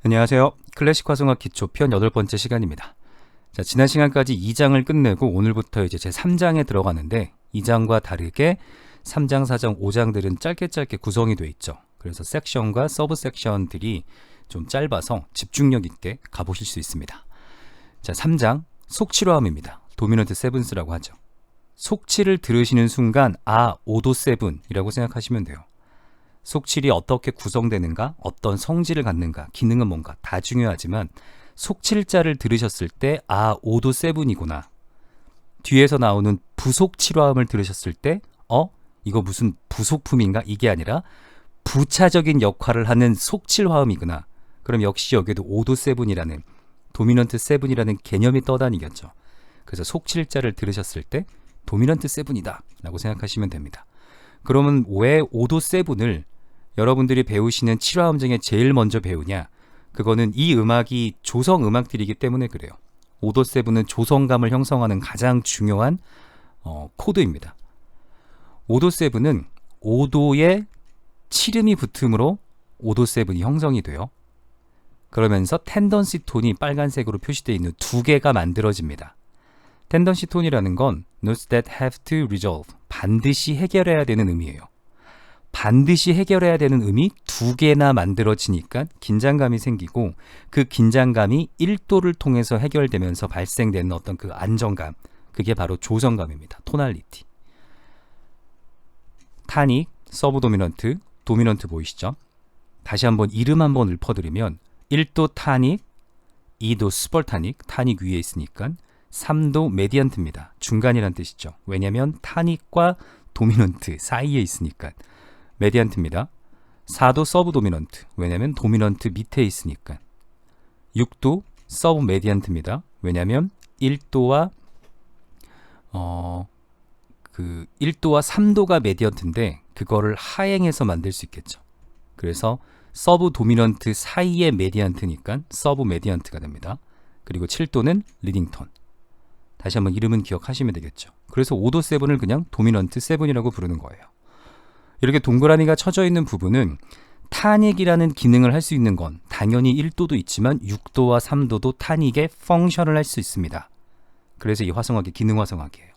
안녕하세요. 클래식 화성학 기초편 8번째 시간입니다. 자, 지난 시간까지 2장을 끝내고 오늘부터 이제 제 3장에 들어가는데 2장과 다르게 3장, 4장, 5장들은 짧게 구성이 되어 있죠. 그래서 섹션과 서브 섹션들이 좀 짧아서 집중력 있게 가보실 수 있습니다. 자, 3장 속치로함입니다. 도미넌트 세븐스라고 하죠. 속치를 들으시는 순간 오도 세븐이라고 생각하시면 돼요. 속칠이 어떻게 구성되는가, 어떤 성질을 갖는가, 기능은 뭔가 다 중요하지만 속칠자를 들으셨을 때 오도 세븐이구나. 뒤에서 나오는 부속칠화음을 들으셨을 때 이거 무슨 부속품인가? 이게 아니라 부차적인 역할을 하는 속칠화음이구나. 그럼 역시 여기에도 오도 세븐이라는 도미넌트 세븐이라는 개념이 떠다니겠죠. 그래서 속칠자를 들으셨을 때 도미넌트 세븐이다 라고 생각하시면 됩니다. 그러면 왜 오도 세븐을 여러분들이 배우시는 7화음 중에 제일 먼저 배우냐? 그거는 이 음악이 조성 음악들이기 때문에 그래요. 오도 세븐은 조성감을 형성하는 가장 중요한 코드입니다. 오도 세븐은 오도에 7음이 붙음으로 오도 세븐이 형성이 돼요. 그러면서 텐던시 톤이 빨간색으로 표시되어 있는 두 개가 만들어집니다. 텐던시 톤이라는 건 notes that have to resolve, 반드시 해결해야 되는 음이에요. 반드시 해결해야 되는 음이 두 개나 만들어지니까 긴장감이 생기고 그 긴장감이 1도를 통해서 해결되면서 발생되는 어떤 그 안정감, 그게 바로 조성감입니다. 토날리티. 타닉, 서브 도미넌트, 도미넌트 보이시죠? 다시 한번 이름 한번 읊어드리면 1도 타닉, 2도 스벌타닉, 타닉 위에 있으니까 3도 메디안트입니다. 중간이란 뜻이죠. 왜냐하면 타닉과 도미넌트 사이에 있으니까 메디안트입니다. 4도 서브 도미넌트, 왜냐하면 도미넌트 밑에 있으니까. 6도 서브 메디안트입니다. 왜냐하면 1도와 1도와 3도가 메디언트인데 그거를 하행해서 만들 수 있겠죠. 그래서 서브 도미넌트 사이의 메디언트니까 서브 메디언트가 됩니다. 그리고 7도는 리딩톤. 다시 한번 이름은 기억하시면 되겠죠. 그래서 5도 7을 그냥 도미넌트 7이라고 부르는 거예요. 이렇게 동그라미가 쳐져 있는 부분은 타닉이라는 기능을 할 수 있는 건 당연히 1도도 있지만 6도와 3도도 타닉의 펑션을 할 수 있습니다. 그래서 이 화성학이 기능 화성학이에요.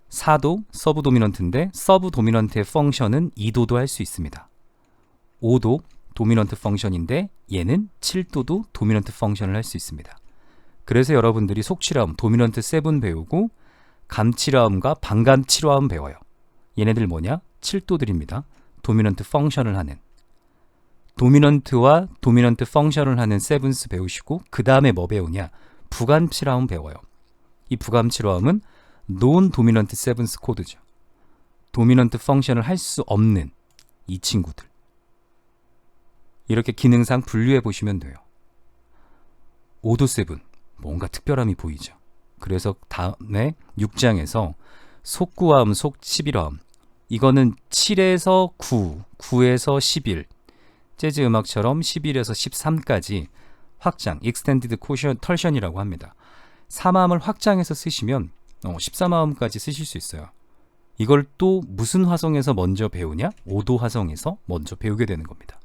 4도 서브 도미넌트인데 서브 도미넌트의 펑션은 2도도 할 수 있습니다. 5도 도미넌트 펑션인데 얘는 7도도 도미넌트 펑션을 할 수 있습니다. 그래서 여러분들이 속칠화음 도미넌트 7 배우고 감칠화음과 반감칠화음 배워요. 얘네들 뭐냐? 7도들입니다. 도미넌트 펑션을 하는. 도미넌트와 도미넌트 펑션을 하는 세븐스 배우시고 그 다음에 뭐 배우냐? 부감칠화음 배워요. 이 부감칠화음은 논 도미넌트 세븐스 코드죠. 도미넌트 펑션을 할 수 없는 이 친구들. 이렇게 기능상 분류해 보시면 돼요. 5도 7 뭔가 특별함이 보이죠. 그래서 다음에 6장에서 속구화음, 속11화음 이거는 7에서 9, 9에서 11 재즈 음악처럼 11에서 13까지 확장, extended torsion이라고 합니다. 3화음을 확장해서 쓰시면 13화음까지 쓰실 수 있어요. 이걸 또 무슨 화성에서 먼저 배우냐? 5도 화성에서 먼저 배우게 되는 겁니다.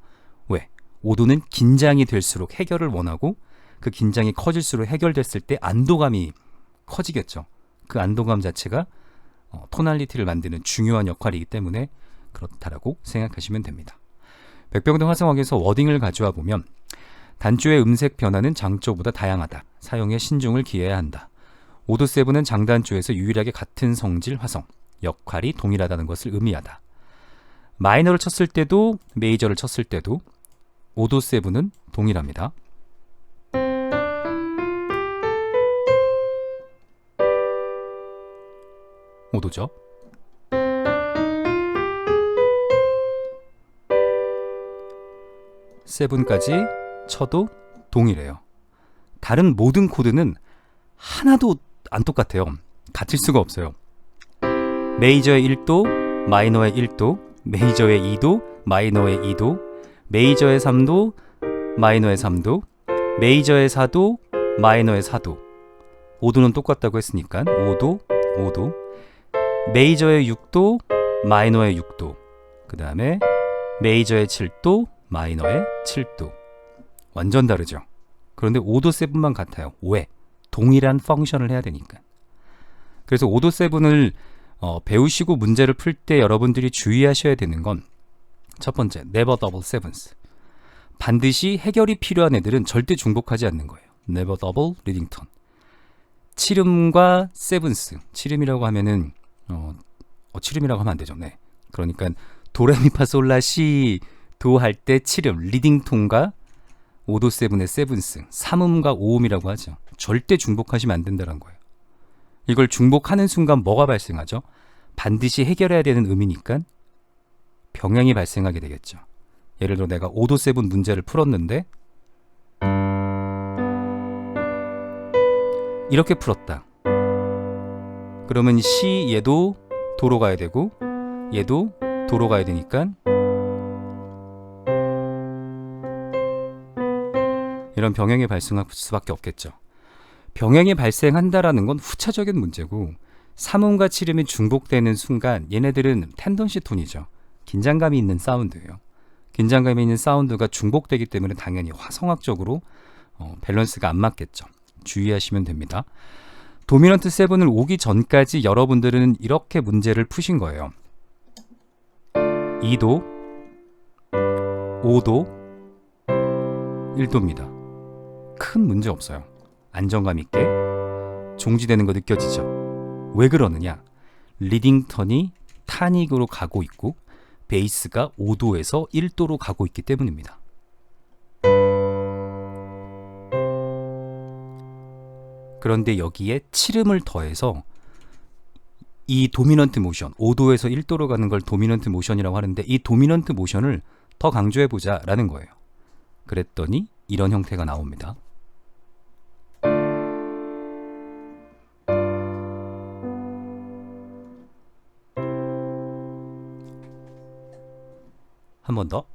왜? 5도는 긴장이 될수록 해결을 원하고 그 긴장이 커질수록 해결됐을 때 안도감이 커지겠죠. 그 안도감 자체가 토날리티를 만드는 중요한 역할이기 때문에 그렇다라고 생각하시면 됩니다. 백병동 화성학에서 워딩을 가져와 보면 단조의 음색 변화는 장조보다 다양하다. 사용에 신중을 기해야 한다. 5도 7은 장단조에서 유일하게 같은 성질 화성, 역할이 동일하다는 것을 의미하다. 마이너를 쳤을 때도 메이저를 쳤을 때도 5도 7은 동일합니다. 오도죠. 세븐까지 쳐도 동일해요. 다른 모든 코드는 하나도 안 똑같아요. 같을 수가 없어요. 메이저의 1도, 마이너의 1도, 메이저의 2도, 마이너의 2도, 메이저의 3도, 마이너의 3도, 메이저의 4도, 마이너의 4도. 5도는 똑같다고 했으니까 5도, 5도. 메이저의 6도, 마이너의 6도, 그 다음에 메이저의 7도, 마이너의 7도. 완전 다르죠. 그런데 5도 7만 같아요. 왜? 동일한 펑션을 해야 되니까. 그래서 5도 7을 배우시고 문제를 풀 때 여러분들이 주의하셔야 되는 건 첫 번째, never double sevens. 반드시 해결이 필요한 애들은 절대 중복하지 않는 거예요. never double 리딩턴. 칠음과 세븐스. 칠음이라고 하면은 칠음이라고 하면 안 되죠. 네. 그러니까 도레미파솔라 시 도 할 때 칠음 리딩톤과 5도 7의 세븐스, 3음과 5음이라고 하죠. 절대 중복하시면 안 된다는 거예요. 이걸 중복하는 순간 뭐가 발생하죠? 반드시 해결해야 되는 음이니까 병행이 발생하게 되겠죠. 예를 들어 내가 5도 7 문제를 풀었는데 이렇게 풀었다. 그러면 시 얘도 도로 가야 되고 얘도 도로 가야 되니까 이런 병행이 발생할 수밖에 없겠죠. 병행이 발생한다라는 건 후차적인 문제고 3음과 7음이 중복되는 순간 얘네들은 텐던시 톤이죠. 긴장감이 있는 사운드예요. 긴장감이 있는 사운드가 중복되기 때문에 당연히 화성학적으로 밸런스가 안 맞겠죠. 주의하시면 됩니다. 도미넌트 7을 오기 전까지 여러분들은 이렇게 문제를 푸신 거예요. 2도, 5도, 1도입니다. 큰 문제 없어요. 안정감 있게 종지되는 거 느껴지죠? 왜 그러느냐? 리딩턴이 타닉으로 가고 있고 베이스가 5도에서 1도로 가고 있기 때문입니다. 그런데 여기에 7음을 더해서 이 도미넌트 모션, 5도에서 1도로 가는 걸 도미넌트 모션이라고 하는데 이 도미넌트 모션을 더 강조해보자 라는 거예요. 그랬더니 이런 형태가 나옵니다. 한 번 더.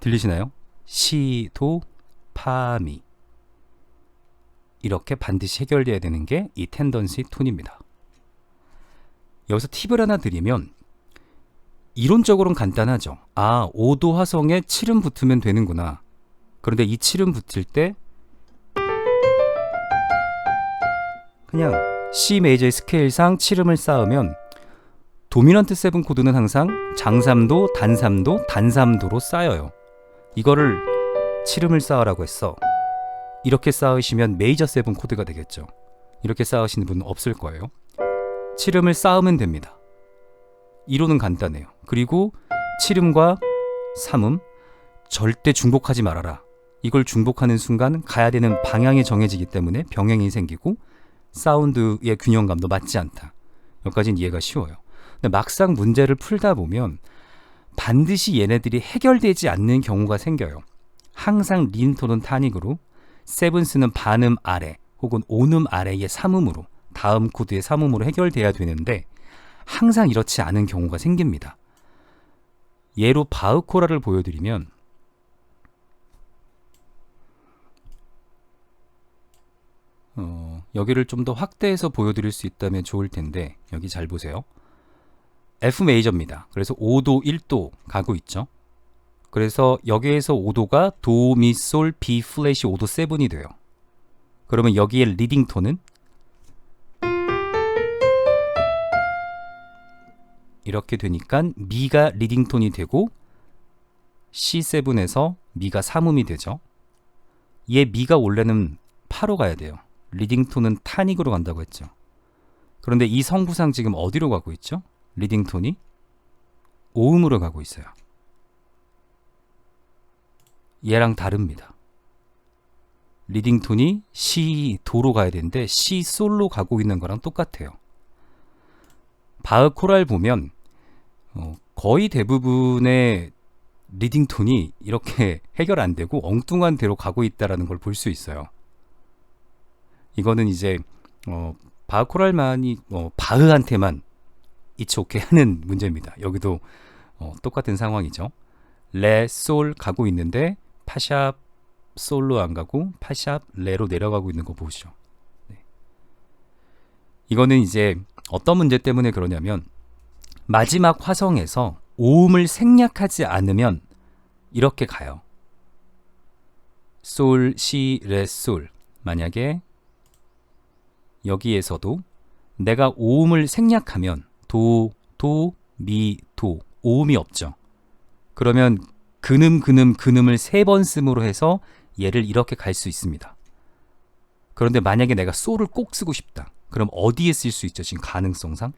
들리시나요? 시, 도, 파, 미. 이렇게 반드시 해결돼야 되는 게 이 텐던시 톤입니다. 여기서 팁을 하나 드리면 이론적으로는 간단하죠. 5도 화성에 7음 붙으면 되는구나. 그런데 이 7음 붙을 때 그냥 C 메이저의 스케일상 7음을 쌓으면 도미넌트 7 코드는 항상 장3도, 단3도, 단3도로 쌓여요. 이거를 7음을 쌓으라고 했어. 이렇게 쌓으시면 메이저 7 코드가 되겠죠. 이렇게 쌓으시는 분은 없을 거예요. 7음을 쌓으면 됩니다. 이론은 간단해요. 그리고 7음과 3음 절대 중복하지 말아라. 이걸 중복하는 순간 가야 되는 방향이 정해지기 때문에 병행이 생기고 사운드의 균형감도 맞지 않다. 여기까지는 이해가 쉬워요. 근데 막상 문제를 풀다 보면 반드시 얘네들이 해결되지 않는 경우가 생겨요. 항상 리딩톤은 타닉으로, 세븐스는 반음 아래 혹은 5음 아래의 3음으로, 다음 코드의 3음으로 해결돼야 되는데 항상 이렇지 않은 경우가 생깁니다. 예로 바흐코라를 보여드리면 여기를 좀 더 확대해서 보여드릴 수 있다면 좋을 텐데 여기 잘 보세요. F 메이저입니다. 그래서 5도, 1도 가고 있죠. 그래서 여기에서 5도가 도, 미, 솔, 비 플랫이 5도 7이 돼요. 그러면 여기에 리딩 톤은 이렇게 되니까 미가 리딩 톤이 되고 C7에서 미가 3음이 되죠. 얘 미가 원래는 파로 가야 돼요. 리딩 톤은 타닉으로 간다고 했죠. 그런데 이 성구상 지금 어디로 가고 있죠? 리딩 톤이 5음으로 가고 있어요. 얘랑 다릅니다. 리딩 톤이 C 도로 가야 되는데 C 솔로 가고 있는 거랑 똑같아요. 바흐 코랄 보면 거의 대부분의 리딩 톤이 이렇게 해결 안 되고 엉뚱한 대로 가고 있다는 걸 볼 수 있어요. 이거는 이제 바흐 코랄만이 바흐한테만 이츠 오케이 하는 문제입니다. 여기도 똑같은 상황이죠. 레, 솔 가고 있는데 파샵 솔로 안 가고 파샵 레로 내려가고 있는 거 보시죠. 네. 이거는 이제 어떤 문제 때문에 그러냐면 마지막 화성에서 오음을 생략하지 않으면 이렇게 가요. 솔, 시, 레, 솔. 만약에 여기에서도 내가 오음을 생략하면 도, 도, 미, 도. 오음이 없죠. 그러면 근음을 3번 씀으로 해서 얘를 이렇게 갈 수 있습니다. 그런데 만약에 내가 솔을 꼭 쓰고 싶다. 그럼 어디에 쓸 수 있죠? 지금 가능성상?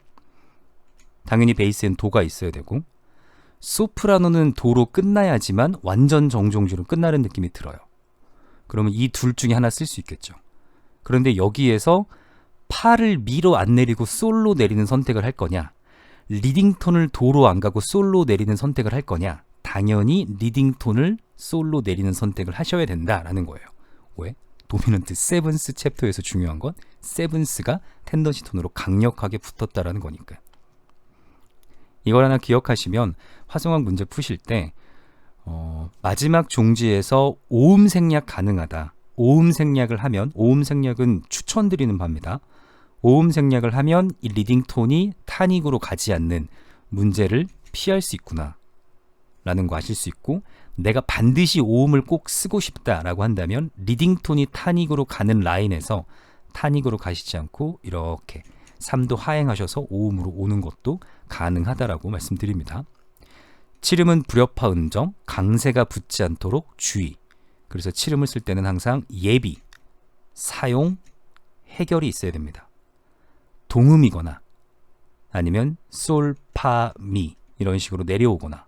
당연히 베이스엔 도가 있어야 되고, 소프라노는 도로 끝나야지만 완전 정종주로 끝나는 느낌이 들어요. 그러면 이 둘 중에 하나 쓸 수 있겠죠. 그런데 여기에서 파를 미로 안 내리고 솔로 내리는 선택을 할 거냐, 리딩톤을 도로 안 가고 솔로 내리는 선택을 할 거냐, 당연히 리딩톤을 솔로 내리는 선택을 하셔야 된다라는 거예요. 왜? 도미넌트 세븐스 챕터에서 중요한 건 세븐스가 텐던시 톤으로 강력하게 붙었다라는 거니까. 이걸 하나 기억하시면 화성학 문제 푸실 때 마지막 종지에서 오음 생략 가능하다. 오음 생략을 하면, 오음 생략은 추천드리는 바입니다. 오음 생략을 하면 이 리딩톤이 타닉으로 가지 않는 문제를 피할 수 있구나 라는 거 아실 수 있고, 내가 반드시 오음을 꼭 쓰고 싶다라고 한다면 리딩톤이 타닉으로 가는 라인에서 타닉으로 가시지 않고 이렇게 3도 하행하셔서 오음으로 오는 것도 가능하다라고 말씀드립니다. 칠음은 불협화 음정, 강세가 붙지 않도록 주의. 그래서 칠음을 쓸 때는 항상 예비, 사용, 해결이 있어야 됩니다. 동음이거나 아니면 솔, 파, 미 이런 식으로 내려오거나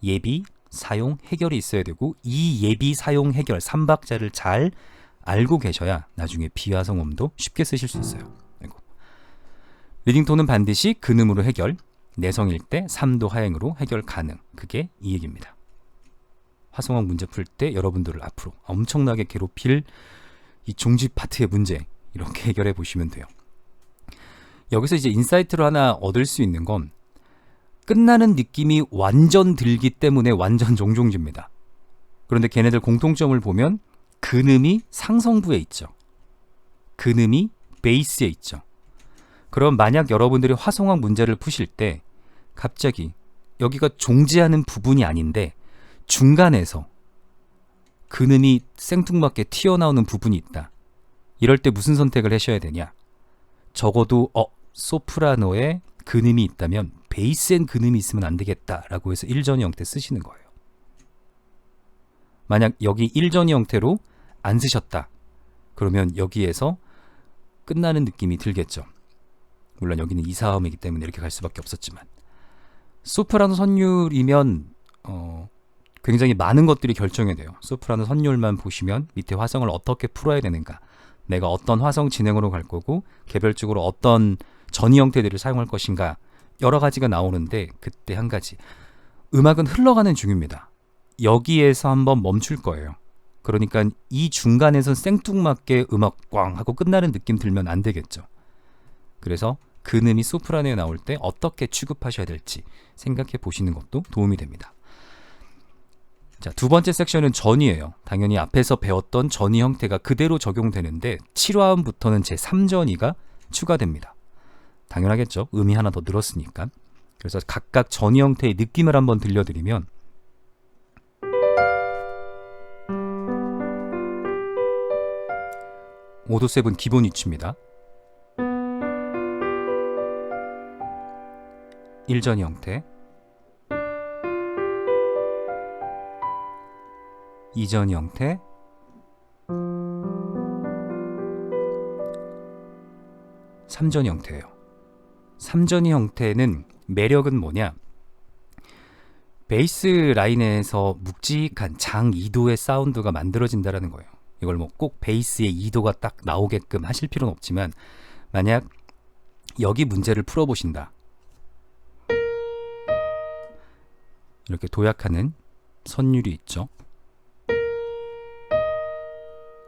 예비, 사용, 해결이 있어야 되고, 이 예비, 사용, 해결 3박자를 잘 알고 계셔야 나중에 비화성음도 쉽게 쓰실 수 있어요. 리딩톤은 반드시 근음으로 해결, 내성일 때 3도 하행으로 해결 가능. 그게 이 얘기입니다. 화성학 문제 풀 때 여러분들을 앞으로 엄청나게 괴롭힐 이 종지 파트의 문제 이렇게 해결해 보시면 돼요. 여기서 이제 인사이트로 하나 얻을 수 있는 건 끝나는 느낌이 완전 들기 때문에 완전 정종지입니다. 그런데 걔네들 공통점을 보면 근음이 상성부에 있죠. 근음이 베이스에 있죠. 그럼 만약 여러분들이 화성학 문제를 푸실 때 갑자기 여기가 종지하는 부분이 아닌데 중간에서 근음이 생뚱맞게 튀어나오는 부분이 있다. 이럴 때 무슨 선택을 하셔야 되냐? 적어도 소프라노에 근음이 있다면 베이스엔 근음이 있으면 안 되겠다라고 해서 일전이 형태 쓰시는 거예요. 만약 여기 일전이 형태로 안 쓰셨다. 그러면 여기에서 끝나는 느낌이 들겠죠. 물론 여기는 이사음이기 때문에 이렇게 갈 수밖에 없었지만, 소프라노 선율이면 굉장히 많은 것들이 결정이 돼요. 소프라노 선율만 보시면 밑에 화성을 어떻게 풀어야 되는가, 내가 어떤 화성 진행으로 갈 거고 개별적으로 어떤 전이 형태들을 사용할 것인가, 여러 가지가 나오는데 그때 한 가지, 음악은 흘러가는 중입니다. 여기에서 한번 멈출 거예요. 그러니까 이 중간에서 생뚱맞게 음악 꽝 하고 끝나는 느낌 들면 안 되겠죠. 그래서 근음이 소프라노에 나올 때 어떻게 취급하셔야 될지 생각해 보시는 것도 도움이 됩니다. 자, 두 번째 섹션은 전이에요. 당연히 앞에서 배웠던 전이 형태가 그대로 적용되는데 7화음부터는 제3전이가 추가됩니다. 당연하겠죠. 음이 하나 더 늘었으니까. 그래서 각각 전이 형태의 느낌을 한번 들려드리면, 오도7 기본 위치입니다. 1전이 형태, 2전이 형태, 3전이 형태예요. 3전이 형태는 매력은 뭐냐? 베이스 라인에서 묵직한 장 2도의 사운드가 만들어진다는 거예요. 이걸 뭐 꼭 베이스의 2도가 딱 나오게끔 하실 필요는 없지만, 만약 여기 문제를 풀어보신다. 이렇게 도약하는 선율이 있죠.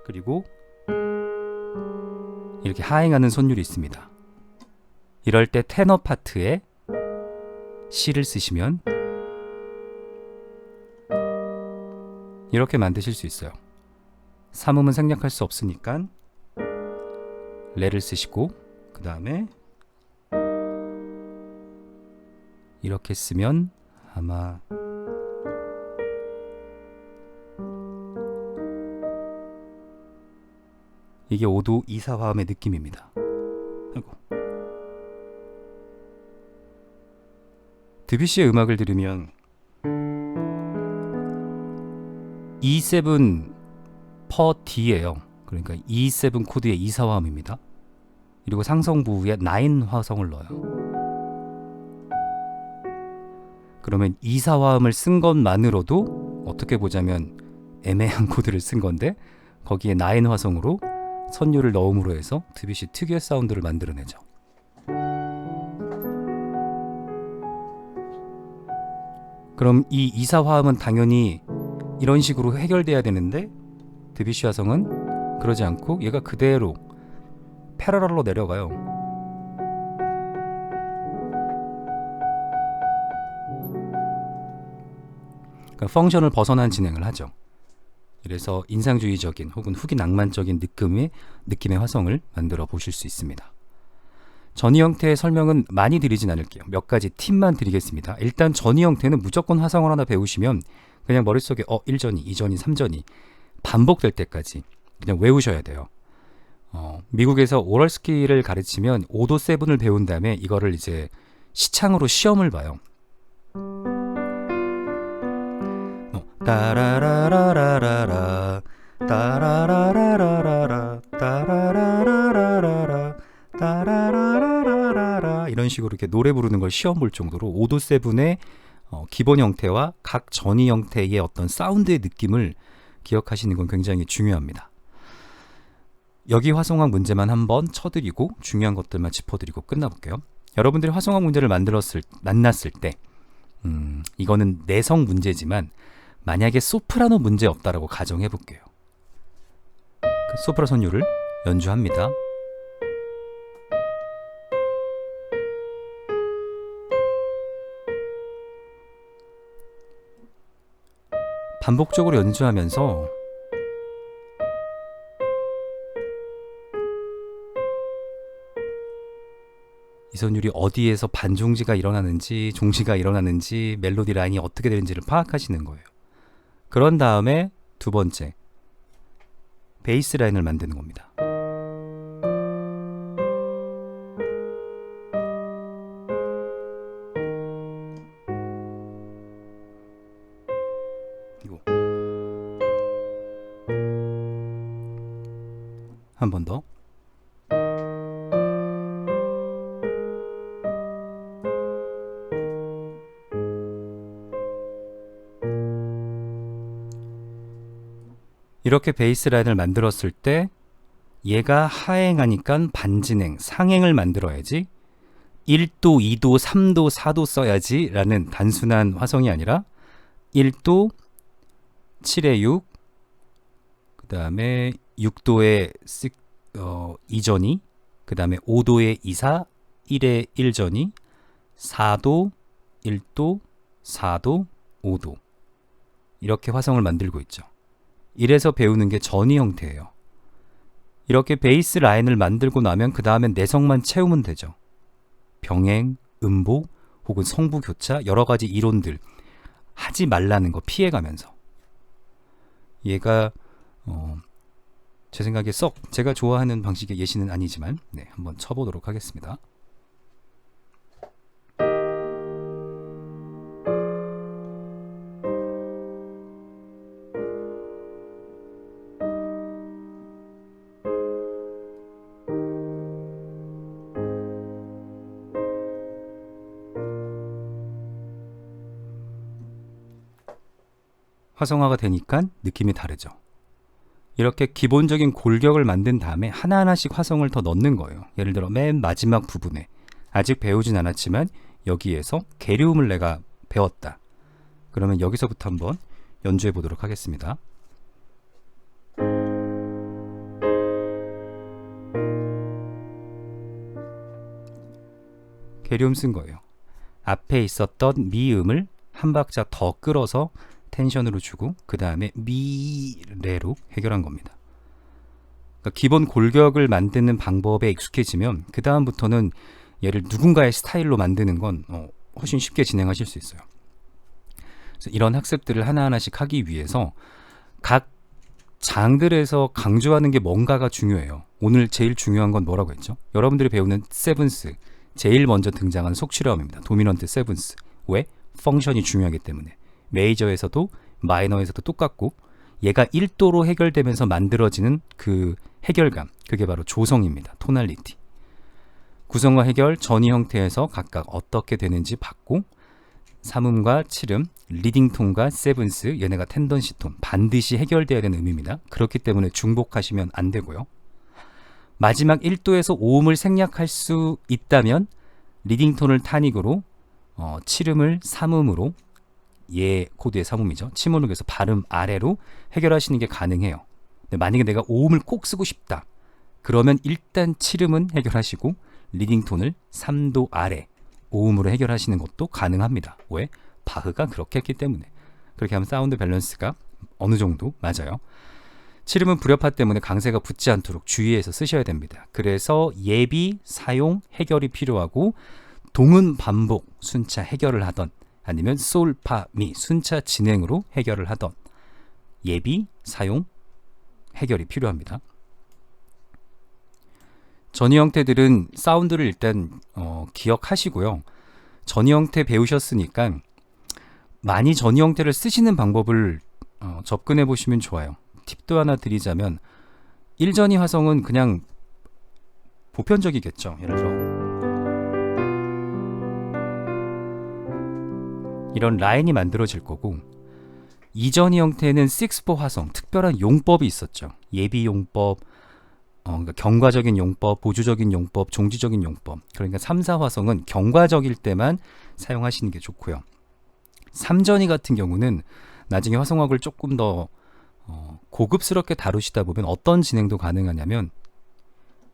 그리고 이렇게 하행하는 선율이 있습니다. 이럴 때 테너 파트에 C를 쓰시면 이렇게 만드실 수 있어요. 3음은 생략할 수 없으니까 레를 쓰시고, 그 그 다음에 이렇게 쓰면 아마 이게 5도 2사 화음의 느낌입니다. 아이고. 드뷔시의 음악을 들으면 E7 per D예요. 그러니까 E7 코드의 2사 화음입니다. 그리고 상성부에 9 화성을 넣어요. 그러면 2사 화음을 쓴 것만으로도 어떻게 보자면 애매한 코드를 쓴 건데 거기에 9 화성으로 선율을 넣음으로 해서 드뷔시 특유의 사운드를 만들어내죠. 그럼 이 2사 화음은 당연히 이런 식으로 해결돼야 되는데 드뷔시 화성은 그러지 않고 얘가 그대로 패러럴로 내려가요. 그러니까 펑션을 벗어난 진행을 하죠. 그래서 인상주의적인 혹은 후기 낭만적인 느낌의 화성을 만들어 보실 수 있습니다. 전이 형태의 설명은 많이 드리진 않을게요. 몇 가지 팁만 드리겠습니다. 일단 전이 형태는 무조건 화성을 하나 배우시면 그냥 머릿속에 1전이, 2전이, 3전이 반복될 때까지 그냥 외우셔야 돼요. 미국에서 오럴 스키를 가르치면 5도 7을 배운 다음에 이거를 이제 시창으로 시험을 봐요. 따라라라라라라 따라라라라라라 따라라라라라라 따라라라라라라 이런 식으로 이렇게 노래 부르는 걸 시험 볼 정도로 5도 7의 기본 형태와 각 전이 형태의 어떤 사운드의 느낌을 기억하시는 건 굉장히 중요합니다. 여기 화성학 문제만 한번 쳐드리고 중요한 것들만 짚어드리고 끝나볼게요. 여러분들이 화성학 문제를 만났을 때 이거는 내성 문제지만 만약에 소프라노 문제 없다라고 가정해 볼게요. 소프라 선율을 연주합니다. 반복적으로 연주하면서 이 선율이 어디에서 반종지가 일어나는지 종지가 일어나는지 멜로디 라인이 어떻게 되는지를 파악하시는 거예요. 그런 다음에 두 번째 베이스 라인을 만드는 겁니다. 이거 한 번 더. 이렇게 베이스 라인을 만들었을 때 얘가 하행하니까 반진행, 상행을 만들어야지 1도, 2도, 3도, 4도 써야지 라는 단순한 화성이 아니라 1도, 7에 6, 그 다음에 6도에 2전이, 그 다음에 5도에 2, 4, 1에 1전이, 4도, 1도, 4도, 5도 이렇게 화성을 만들고 있죠. 이래서 배우는 게 전이 형태예요. 이렇게 베이스 라인을 만들고 나면 그 다음엔 내성만 채우면 되죠. 병행, 음보 혹은 성부 교차 여러 가지 이론들 하지 말라는 거 피해가면서 얘가 제 생각에 썩 제가 좋아하는 방식의 예시는 아니지만 한번 쳐보도록 하겠습니다. 화성화가 되니까 느낌이 다르죠. 이렇게 기본적인 골격을 만든 다음에 하나하나씩 화성을 더 넣는 거예요. 예를 들어 맨 마지막 부분에 아직 배우진 않았지만 여기에서 계류음을 내가 배웠다. 그러면 여기서부터 한번 연주해 보도록 하겠습니다. 계류음 쓴 거예요. 앞에 있었던 미음을 한 박자 더 끌어서 텐션으로 주고 그 다음에 미레로 해결한 겁니다. 그러니까 기본 골격을 만드는 방법에 익숙해지면 그 다음부터는 얘를 누군가의 스타일로 만드는 건 훨씬 쉽게 진행하실 수 있어요. 그래서 이런 학습들을 하나하나씩 하기 위해서 각 장들에서 강조하는 게 뭔가가 중요해요. 오늘 제일 중요한 건 뭐라고 했죠? 여러분들이 배우는 세븐스, 제일 먼저 등장하는 속실화음입니다. 도미넌트 세븐스. 왜? 펑션이 중요하기 때문에. 메이저에서도 마이너에서도 똑같고 얘가 1도로 해결되면서 만들어지는 그 해결감, 그게 바로 조성입니다. 토날리티. 구성과 해결, 전이 형태에서 각각 어떻게 되는지 봤고, 삼음과 칠음, 리딩톤과 세븐스, 얘네가 텐던시 톤, 반드시 해결돼야 되는 음입니다. 그렇기 때문에 중복하시면 안 되고요. 마지막 1도에서 5음을 생략할 수 있다면 리딩톤을 타닉으로, 칠음을 삼음으로, 얘 코드의 삼음이죠. 침으로 해서 발음 아래로 해결하시는 게 가능해요. 근데 만약에 내가 5음을 꼭 쓰고 싶다. 그러면 일단 칠음은 해결하시고 리딩톤을 3도 아래 5음으로 해결하시는 것도 가능합니다. 왜? 바흐가 그렇게 했기 때문에. 그렇게 하면 사운드 밸런스가 어느 정도 맞아요. 칠음은 불협화 때문에 강세가 붙지 않도록 주의해서 쓰셔야 됩니다. 그래서 예비, 사용, 해결이 필요하고 동은 반복, 순차 해결을 하던 아니면 솔, 파, 미, 순차 진행으로 해결을 하던 예비, 사용, 해결이 필요합니다. 전이 형태들은 사운드를 일단 기억하시고요. 전이 형태 배우셨으니까 많이 전이 형태를 쓰시는 방법을 접근해 보시면 좋아요. 팁도 하나 드리자면 1전이 화성은 그냥 보편적이겠죠. 예를 들어 이런 라인이 만들어질 거고, 2전이 형태는 6-4 화성, 특별한 용법이 있었죠. 예비 용법, 그러니까 경과적인 용법, 보조적인 용법, 종지적인 용법. 그러니까 3, 4 화성은 경과적일 때만 사용하시는 게 좋고요. 3전이 같은 경우는 나중에 화성학을 조금 더 고급스럽게 다루시다 보면 어떤 진행도 가능하냐면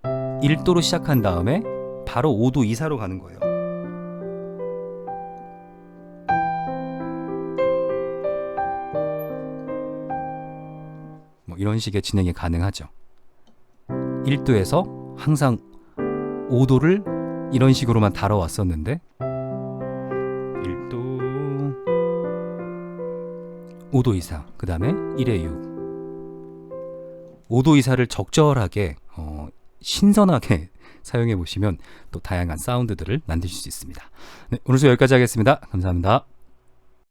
1도로 시작한 다음에 바로 5도 이사로 가는 거예요. 이런 식의 진행이 가능하죠. 1도에서 항상 5도를 이런 식으로만 다뤄왔었는데 1도 5도 이사, 그 다음에 1의 6 5도 이사를 적절하게 신선하게 사용해 보시면 또 다양한 사운드들을 만드실 수 있습니다. 네, 오늘 수업 여기까지 하겠습니다. 감사합니다.